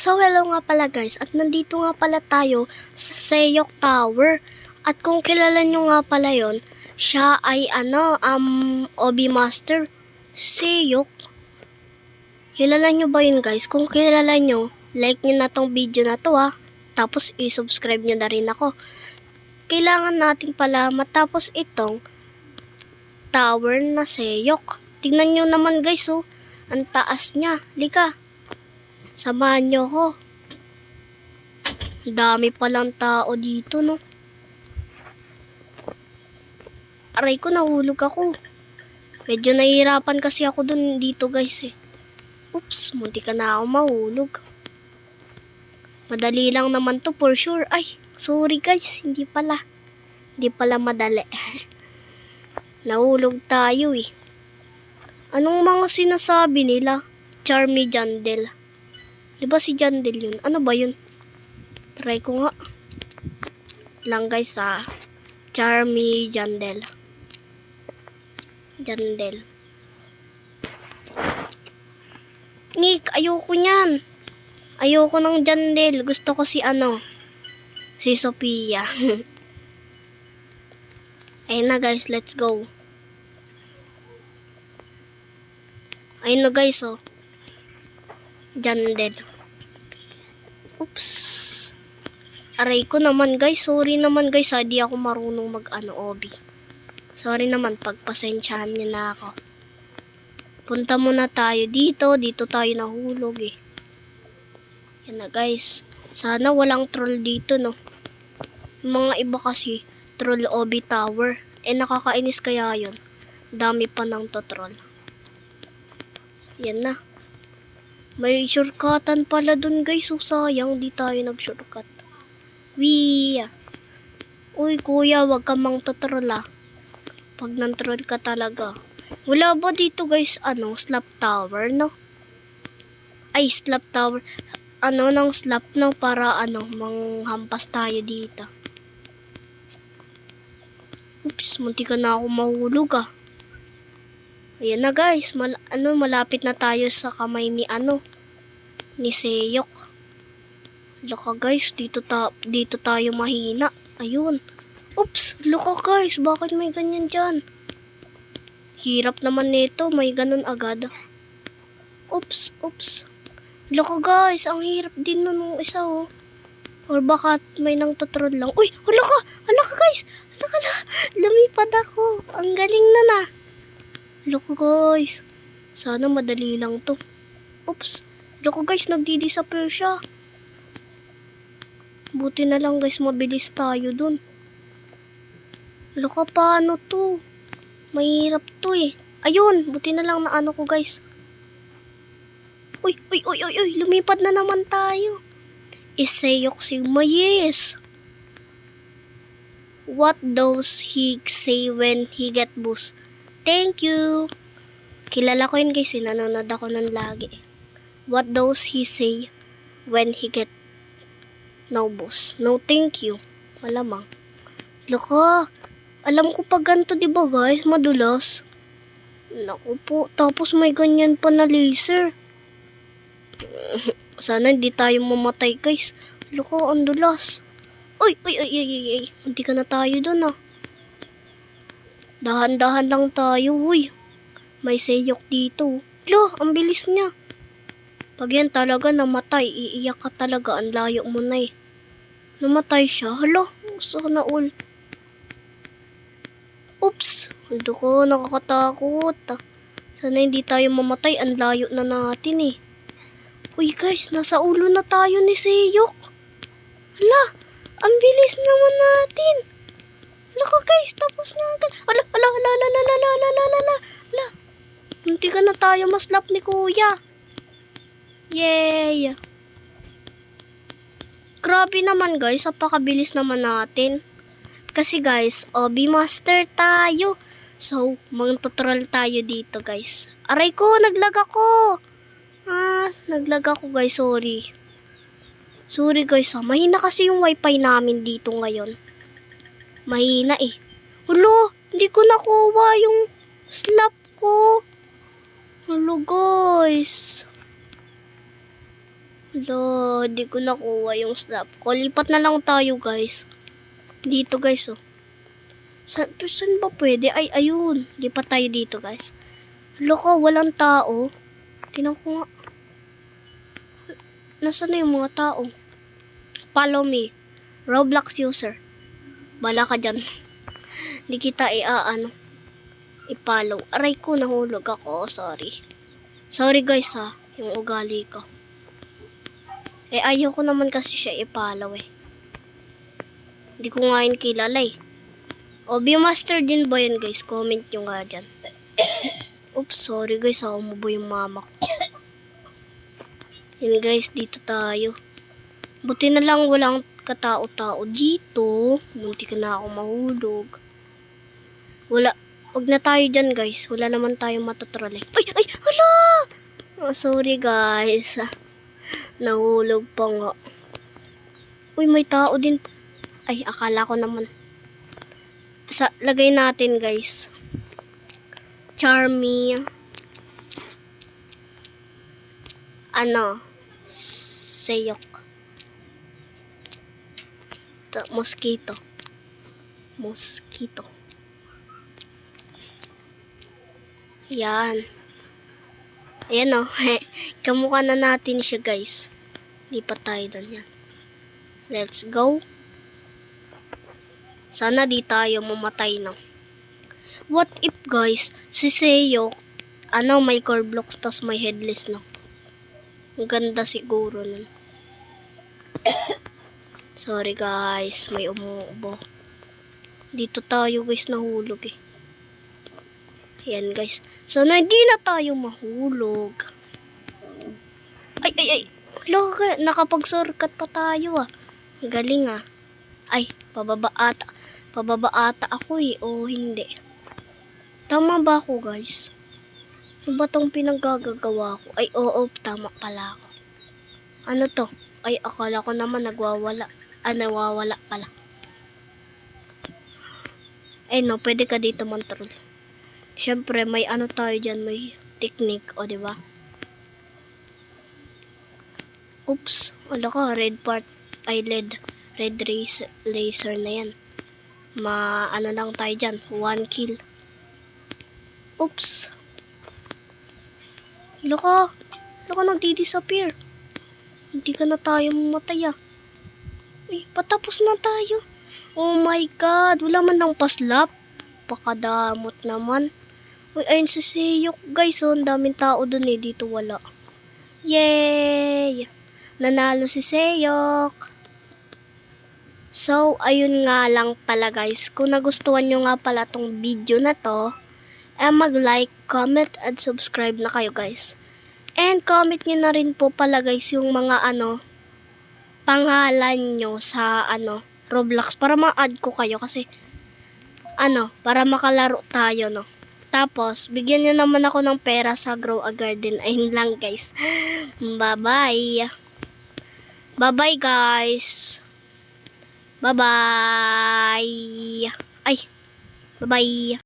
So hello nga pala guys, at nandito nga pala tayo sa Seyok Tower. At kung kilala nyo nga pala yon, siya ay Obi Master Seyok. Kilala nyo ba yun guys? Kung kilala nyo, like nyo na tong video na to ha. Tapos i-subscribe nyo na rin ako. Kailangan natin pala matapos itong tower na Seyok. Tingnan nyo naman guys oh, ang taas niya. Lika. Samahan nyo ko. Dami palang tao dito, no? Aray ko, nahulog ako. Medyo nahihirapan kasi ako dito, guys, eh. Oops, munti ka na ako mahulog. Madali lang naman to, for sure. Ay, sorry, guys. Hindi pala madali. Nahulog tayo, eh. Anong mga sinasabi nila? Charmy Jandel. Diba si Jandel yun? Ano ba yun? Try ko nga. Lang guys Charmy Jandel. Nick, ayoko nyan. Ayoko ng Jandel. Gusto ko si si Sophia. Ayun na guys, let's go. Ayun na guys, oh. Jandel. Oops. Aray ko naman guys. Sorry naman guys di ako marunong Obi. Sorry naman, pagpasensyahan niyo na ako. Punta muna tayo dito. Dito tayo nahulog eh. Yan na guys. Sana walang troll dito no. Mga iba kasi troll Obi Tower. Nakakainis kaya yun. Dami pa ng to-troll. Yan na. May shortcutan pala dun guys. So sayang di tayo nag-shortcut. Uy kuya, wag ka mang totroll Pag nang-troll ka talaga. Wala ba dito guys slap tower no? Ay slap tower. Nang slap no para manghampas tayo dito. Oops, munti ka na ako mahulog Ayan na guys, malapit na tayo sa kamay ni ni Seyok. Laka guys, dito tayo mahina. Ayun. Oops, laka guys, bakit may ganyan dyan? Hirap naman nito, may ganun agad. Oops. Laka guys, ang hirap din nung isa oh. Or baka may nang totroll lang. Uy, halaka guys. Lumipad ako. Ang galing na Loko guys. Sana madali lang to. Oops. Loko guys, nagdi-disappear siya. Buti na lang guys, mabilis tayo dun. Loko, paano to? Mahirap to eh. Ayun, buti na lang na ko guys. Uy. Lumipad na naman tayo. Isayok si Mayes. What does he say when he get boost? Thank you. Kilala ko yun guys, nanonood ako nun lagi. What does he say when he get no boost? No thank you. Malamang. Laka, alam ko pa ganito diba guys, madulas. Naku po, tapos may ganyan pa na laser. Sana hindi tayo mamatay guys. Laka, ang dulas. Uy. Hindi ka na tayo dun Dahan-dahan lang tayo, uy. May Seyok dito. Lo, ang bilis niya. Pag yan talaga namatay, iiyak ka talaga. Ang layo mo na eh. Namatay siya. Hala, sana all. Oops. Hundo ko, nakakatakot. Sana hindi tayo mamatay. Ang layo na natin eh. Uy guys, nasa ulo na tayo ni Seyok. Hala, ang bilis naman natin. Laka guys, tapos na agad. Ala. Hindi ka na tayo maslap ni kuya. Yay! Grabe naman guys, napakabilis naman natin. Kasi guys, Obi Master tayo. So, mag-tutorial tayo dito guys. Aray ko, naglag ako. Naglag ako guys, sorry. Sorry guys mahina kasi yung wifi namin dito ngayon. Mahina eh. Hulo, hindi ko nakuha yung slap ko. Hulo guys. Lo, di ko nakuha yung slap ko. Lipat na lang tayo, guys. Dito, guys, oh. Saan ba pwede? Ay, ayun. Lipat tayo dito, guys. Loko, walang tao. Tingnan ko nga. Nasaan na yung mga tao? Follow me. Roblox user. Bala ka dyan. Di kita i-follow. Aray ko, nahulog ako. Sorry. Sorry, guys, ha. Yung ugali ko. Ayaw ko naman kasi siya i-follow, eh. Hindi ko nga yun kilala, eh. Master din ba yan, guys? Comment nyo nga dyan. Oops, sorry, guys. Umubo yung mama ko. Yun, guys. Dito tayo. Buti na lang walang katao-tao dito. Munti ka na ako mahulog. Wag na tayo dyan, guys. Wala naman tayong matutrol, eh. Ay, hala! Sorry, guys. Nahulog pa nga. Uy, may tao din. Ay, akala ko naman. Lagay natin, guys. Charmy. Seyok. Mosquito. Yan. Ayan, oh. Kamukha na natin siya, guys. Lipat tayo doon yan. Let's go. Sana di tayo mamatay na. What if, guys, si Seyok, may core blocks tas may headless na. Ang ganda siguro nun. Sorry, guys. May umuubo. Dito tayo, guys, nahulog, eh. Ayan, guys. So, hindi na tayo mahulog. Ay. Loka, nakapag-shortcut pa tayo, ah. Galing, ah. Ay, pababa ata ako, eh. O, hindi. Tama ba ako, guys? Ano ba tong pinaggagawa ko? Ay, oo, tama pala ako. Ano to? Ay, akala ko naman nawawala pala. Ay, no, pwede ka dito mantrol. Siyempre, may tayo dyan, may technique, o, diba? Oops, wala ka, red laser na yan. Lang tayo dyan, 1 kill. Oops. Loko, nagdi-disappear. Hindi ka na tayo mamatay, ah. Uy, patapos na tayo. Oh my God, wala man lang paslap. Pakadamot naman. Uy, ayun si Seyok, guys. Ang daming tao dun, eh. Dito wala. Yay! Nanalo si Seyok. So, ayun nga lang pala, guys. Kung nagustuhan nyo nga pala tong video na to, mag-like, comment, and subscribe na kayo, guys. And comment nyo na rin po pala, guys, yung mga pangalan nyo sa Roblox para ma-add ko kayo kasi para makalaro tayo, no. Tapos bigyan niyo naman ako ng pera sa Grow a Garden. Ayun lang, guys. Bye-bye. Bye-bye, guys. Bye-bye. Ay. Bye-bye.